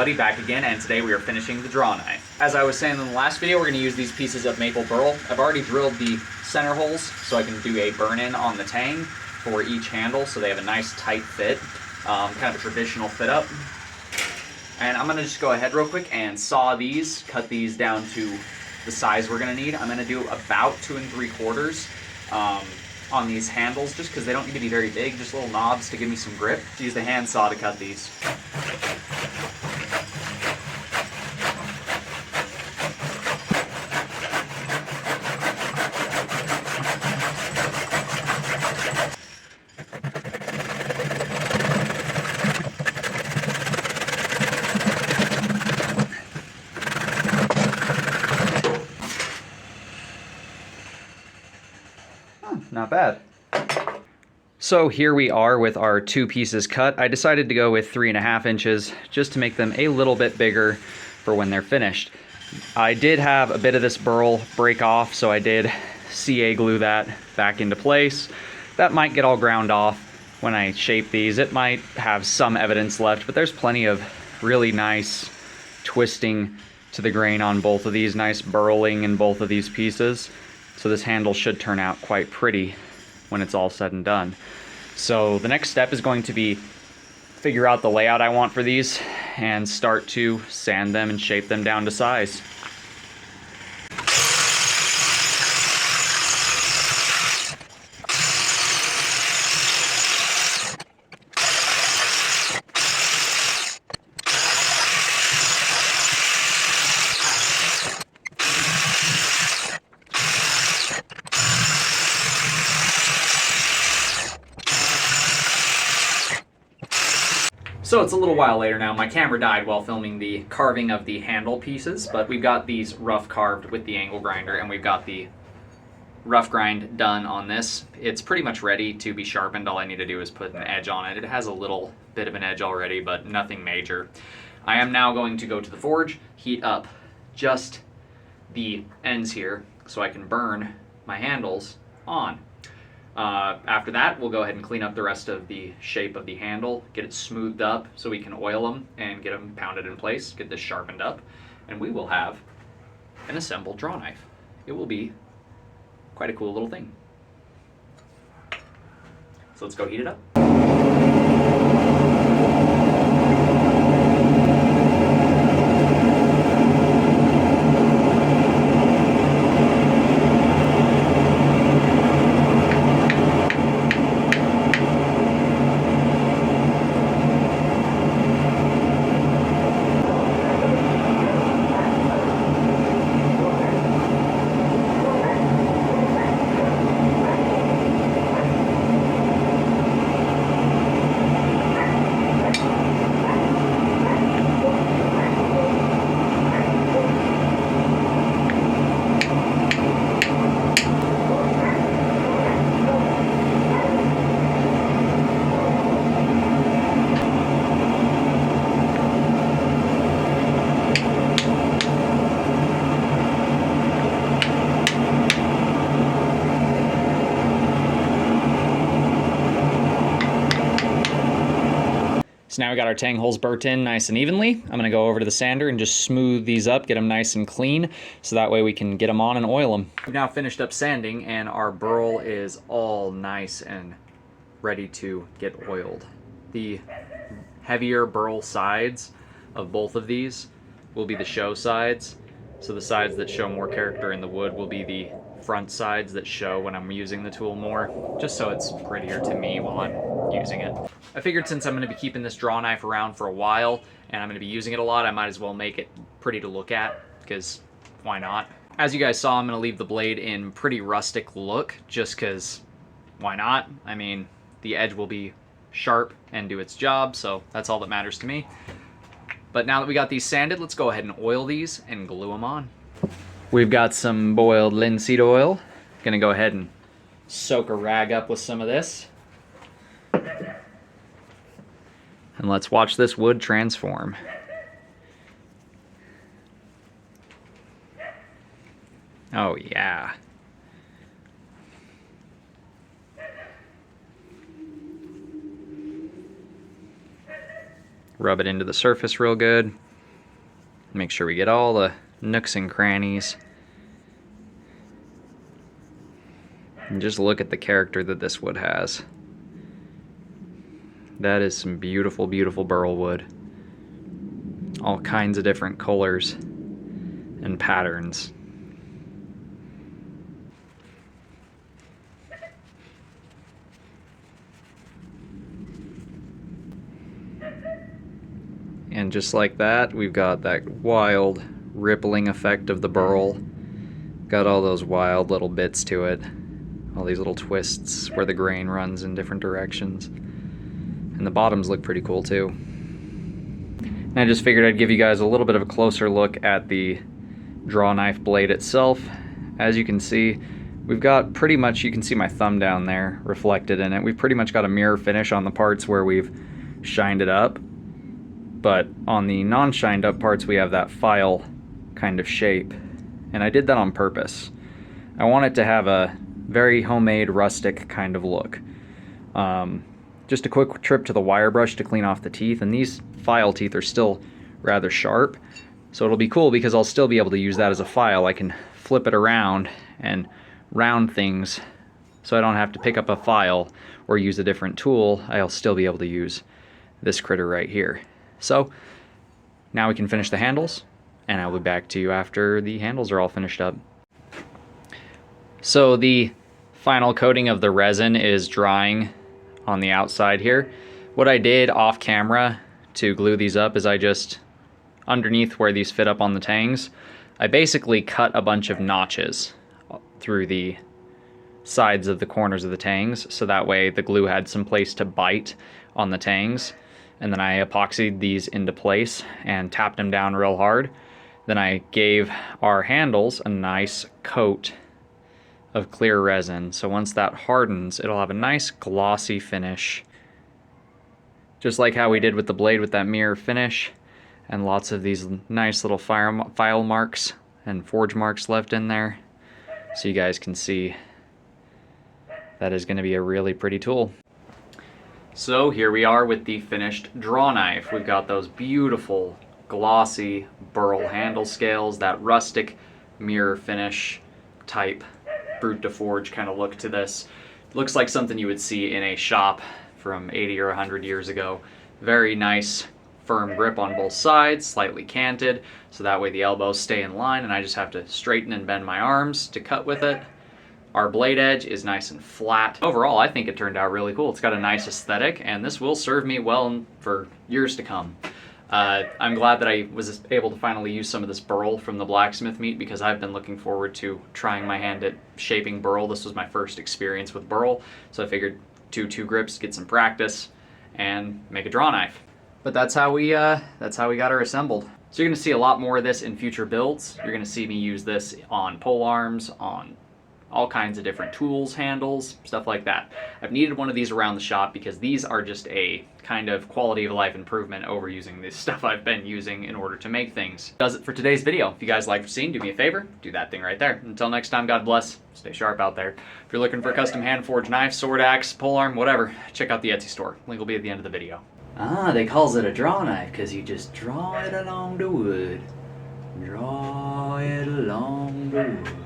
everybody, back again, and today we are finishing the draw knife. As I was saying in the last video, we're going to use these pieces of maple burl. I've already drilled the center holes so I can do a burn-in on the tang for each handle so they have a nice tight fit, kind of a traditional fit up. And I'm going to just go ahead real quick and saw these, cut these down to the size we're going to need. I'm going to do about 2 3/4 on these handles, just because they don't need to be very big, just little knobs to give me some grip. Use the hand saw to cut these. Not bad. So here we are with our 2 pieces cut. I decided to go with 3.5 inches just to make them a little bit bigger for when they're finished. I did have a bit of this burl break off, so I did CA glue that back into place. That might get all ground off when I shape these. It might have some evidence left, but there's plenty of really nice twisting to the grain on both of these, nice burling in both of these pieces. So this handle should turn out quite pretty when it's all said and done. So the next step is going to be figure out the layout I want for these and start to sand them and shape them down to size. So it's a little while later now. My camera died while filming the carving of the handle pieces, but we've got these rough carved with the angle grinder, and we've got the rough grind done on this. It's pretty much ready to be sharpened. All I need to do is put an edge on it. It has a little bit of an edge already, but nothing major. I am now going to go to the forge, heat up just the ends here so I can burn my handles on. After that, we'll go ahead and clean up the rest of the shape of the handle, get it smoothed up so we can oil them and get them pounded in place, get this sharpened up, and we will have an assembled draw knife. It will be quite a cool little thing. So let's go heat it up. So now we got our tang holes burnt in nice and evenly. I'm gonna go over to the sander and just smooth these up, get them nice and clean, so that way we can get them on and oil them. We've now finished up sanding and our burl is all nice and ready to get oiled. The heavier burl sides of both of these will be the show sides. So the sides that show more character in the wood will be the front sides that show when I'm using the tool more, just so it's prettier to me while I'm using it. I figured since I'm going to be keeping this draw knife around for a while and I'm going to be using it a lot, I might as well make it pretty to look at, because why not? As you guys saw, I'm going to leave the blade in pretty rustic look, just because why not? I mean, the edge will be sharp and do its job, so that's all that matters to me. But now that we got these sanded, let's go ahead and oil these and glue them on. We've got some boiled linseed oil. Gonna go ahead and soak a rag up with some of this. And let's watch this wood transform. Oh yeah. Rub it into the surface real good. Make sure we get all the nooks and crannies. And just look at the character that this wood has. That is some beautiful, beautiful burl wood. All kinds of different colors and patterns. And just like that, we've got that wild rippling effect of the burl. Got all those wild little bits to it. All these little twists where the grain runs in different directions. And the bottoms look pretty cool too. And I just figured I'd give you guys a little bit of a closer look at the draw knife blade itself. As you can see, we've got pretty much, you can see my thumb down there reflected in it. We've pretty much got a mirror finish on the parts where we've shined it up. But on the non-shined up parts, we have that file kind of shape. And I did that on purpose. I want it to have a very homemade, rustic kind of look. Just a quick trip to the wire brush to clean off the teeth, and these file teeth are still rather sharp. So it'll be cool because I'll still be able to use that as a file. I can flip it around and round things so I don't have to pick up a file or use a different tool. I'll still be able to use this critter right here. So now we can finish the handles, and I'll be back to you after the handles are all finished up. So the final coating of the resin is drying on the outside here. What I did off camera to glue these up is I just, underneath where these fit up on the tangs, I basically cut a bunch of notches through the sides of the corners of the tangs, so that way the glue had some place to bite on the tangs. And then I epoxied these into place and tapped them down real hard. Then I gave our handles a nice coat of clear resin. So once that hardens, it'll have a nice glossy finish. Just like how we did with the blade with that mirror finish. And lots of these nice little file marks and forge marks left in there. So you guys can see that is going to be a really pretty tool. So here we are with the finished draw knife. We've got those beautiful glossy burl handle scales, that rustic mirror finish type brute de forge kind of look to this. Looks like something you would see in a shop from 80 or 100 years ago. Very nice firm grip on both sides, slightly canted, so that way the elbows stay in line and I just have to straighten and bend my arms to cut with it. Our blade edge is nice and flat. Overall, I think it turned out really cool. It's got a nice aesthetic, and this will serve me well for years to come. I'm glad that I was able to finally use some of this burl from the blacksmith meet, because I've been looking forward to trying my hand at shaping burl. This was my first experience with burl, so I figured two grips, get some practice, and make a draw knife. But that's how we got her assembled. So you're gonna see a lot more of this in future builds. You're gonna see me use this on pole arms, on all kinds of different tools, handles, stuff like that. I've needed one of these around the shop because these are just a kind of quality of life improvement over using this stuff I've been using in order to make things. Does it for today's video. If you guys liked what you've seen, do me a favor, do that thing right there. Until next time, God bless, stay sharp out there. If you're looking for a custom hand forged knife, sword axe, polearm, whatever, check out the Etsy store. Link will be at the end of the video. Ah, they calls it a draw knife because you just draw it along the wood. Draw it along the wood.